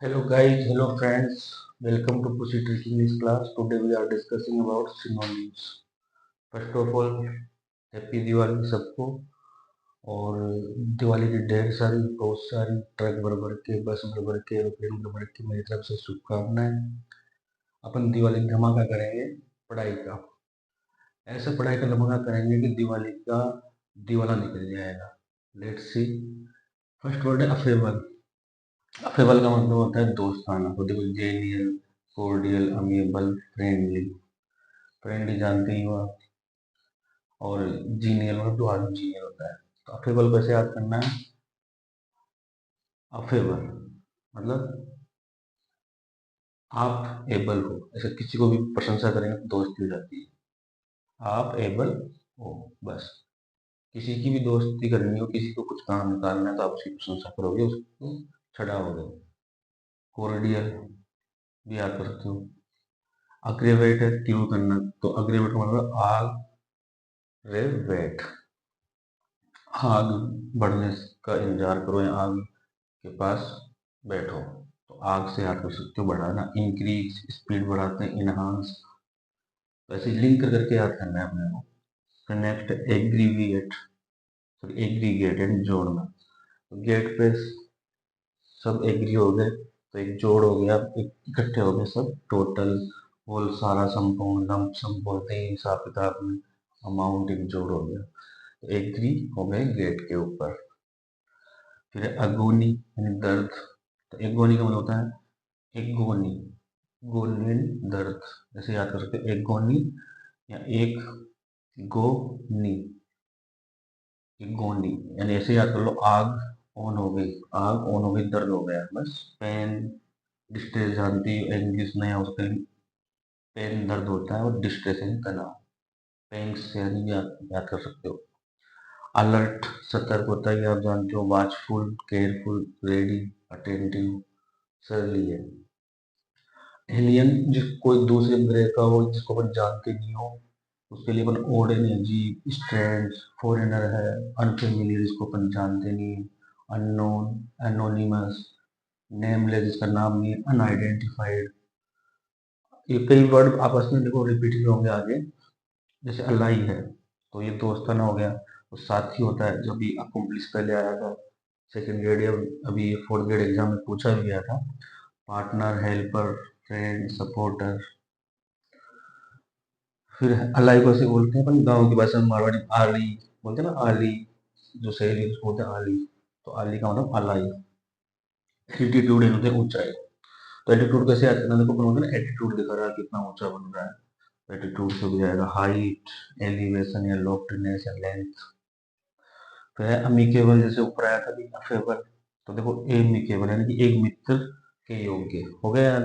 Hello guys, hello friends. Welcome to Pussy Trick English class. Today we are discussing about synonyms. First of all, happy Diwali सबको। और दिवाली की ढेर सारी बहुत सारी ट्रक भर भर के, बस भर भर के, एरोप्लेन भर भर के मेरी तरफ से शुभकामनाएं। अपन दिवाली का धमाका करेंगे पढ़ाई का। ऐसा पढ़ाई का धमाका करेंगे कि दिवाली का दिवाला निकल जाएगा। Let's see. फर्स्ट वर्ड है अफेबल। अफेबल का मतलब होता है दोस्ताना। तो देखो, जेनियल, कोर्डियल, अमीएबल, फ्रेंडली। फ्रेंडली जानते ही हो आप। और जीनियल मतलब जो आदमी जीनियल होता है। तो अफेबल कैसे याद करना है? अफेबल मतलब आप एबल हो। ऐसे किसी को भी प्रशंसा करेंगे तो दोस्ती हो जाती है। आप एबल हो, बस। किसी की भी दोस्ती करनी हो, किसी को कुछ काम निकालना है तो आप उसकी प्रशंसा करोगे, उसको छड़ाओगे। कोर्डियल भी याद कर सकते हो। अग्रेवेट है क्यों करना, तो अग्रेवेट का मतलब आग रेवेट। आग बढ़ने का इंतजार करो या आग के पास बैठो। तो आग से याद कर सकते हो बढ़ाना। इंक्रीज स्पीड बढ़ाते हैं, इनहांस। तो ऐसे लिंक करके याद करना है अपने को। फिर नेक्स्ट एग्रीगेट। सॉरी, एग्रीगेट यानी जोड़ना। तो गेट पे सब एग्री हो गए तो एक जोड़ हो गया, एक इकट्ठे हो गए सब, टोटल, होल, सारा, संपूर्ण, लंप सम बोलते हैं हिसाब किताब में। अमाउंट एक जोड़ हो गया। तो एग्री हो गए गेट के ऊपर। फिर अगोनी यानी दर्द। तो एगोनी का मतलब होता है एक गोनी। गोनी यानी दर्द। जैसे याद कर सकते हो, एक गोनी या एक गोनी। एक गोनी यानी ऐसे याद कर लो, आग ऑन हो गई। आग ऑन हो गई, दर्द हो गया, बस। पेन, डिस्ट्रेस जानती हो, इंग्लिश नहीं हो सकते। पेन दर्द होता है और डिस्ट्रेस यानी तनाव। पेंस यानी याद कर सकते हो। अलर्ट सतर्क होता है, ये आप जानते हो। वॉचफुल, केयरफुल, रेडी, अटेंटिव, सरली है। एलियन जिस कोई दूसरे ग्रह का हो, जिसको अपन जानते नहीं हो, उसके लिए अपन ओड एनर्जी। स्ट्रेंज फॉरेनर है। अनफेमिलियर जिसको अपन जानते नहीं। अननोन, एनोनिमस, नेमलेस जिसका नाम नहीं है। अनआइडेंटिफाइड। ये कई वर्ड आपस में देखो रिपीट भी होंगे आगे। जैसे अलाई है तो ये दोस्ताना हो गया। तो साथी होता है, जो भी अकम्प्लिश पहले आया था सेकंड ग्रेड या अभी फोर्थ ग्रेड एग्जाम में पूछा भी गया था। Partner, helper, friend, supporter. फिर अलाई को ऐसे बोलते हैं अपन गाँव की भाषा में, मारवाड़ी में आली बोलते हैं ना। आली जो सहेली है, उसको बोलते हैं आली। तो आली का मतलब अलाई। एटीट्यूड होते हैं ऊंचाई। तो एटीट्यूड कैसे याद करना, देखो अपन बोलते हैं ना, एटीट्यूड दिखा रहा है कितना ऊंचा बन रहा है। एटीट्यूड से भी जाएगा हाइट, एलिवेशन या लॉफ्टीनेस या लेंथ। फिर है अमिकेबल, जैसे ऊपर आया था भी अफेबल। तो देखो एमिकेबल यानी कि एक मित्र के योग्य हो गया।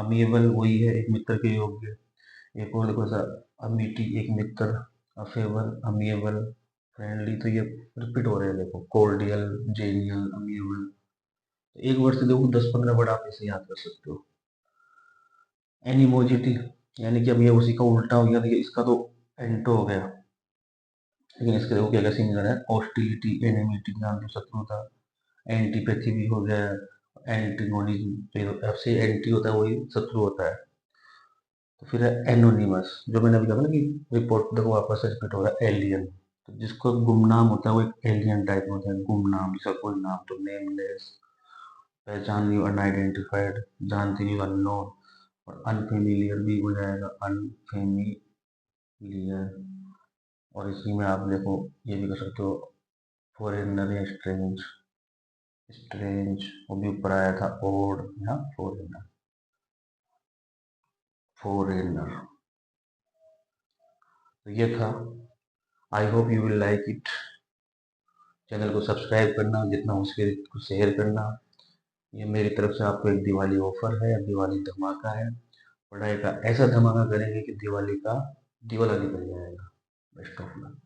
अमीएबल वही है, एक मित्र के योग्य। एक और देखो ऐसा, अमिटी एक मित्र, अफेबल, अमीएबल, फ्रेंडली। तो ये रिपीट हो रहे हैं देखो, कोर्डियल, जेनियल, अमीएबल। तो एक वर्ड से देखो 10-15 वर्ड आप इसे याद कर सकते हो। एनिमोजिटी यानी कि अब ये उसी का उल्टा हो गया। देखिए इसका तो एंटो हो गया, लेकिन इसके देखो क्या क्या सिमिलर है। हॉस्टिलिटी, एनिमिटी, ज्ञान तो शत्रुता। एंटीपैथी भी हो गया। एंटीगोनिज्म, तो एफ से एंटी होता है वही शत्रु होता है। तो फिर है एनोनिमस, जो मैंने अभी कहा ना कि रिपोर्ट देखो वापस से रिपीट हो रहा है। एलियन, तो जिसको गुमनाम होता है वो एक एलियन टाइप में होता है। गुमनाम जिसका कोई नाम, तो नेमलेस। पहचान नहीं, अनआइडेंटिफाइड। जानती नहीं, अननोन। और अनफेमिलियर भी हो जाएगा, अनफेमिलियर। और इसी में आप देखो ये भी कर सकते हो, फॉरेनर या स्ट्रेंज। स्ट्रेंज वो भी ऊपर आया था, ओड या फॉरेनर। फॉरेनर तो ये था। I hope you will like it. Channel को सब्सक्राइब करना, जितना हो सके उसको शेयर करना। ये मेरी तरफ से आपको एक दिवाली ऑफर है, दिवाली धमाका है। पढ़ाई का ऐसा धमाका करेंगे कि दिवाली का दिवाला निकल जाएगा। Best of luck.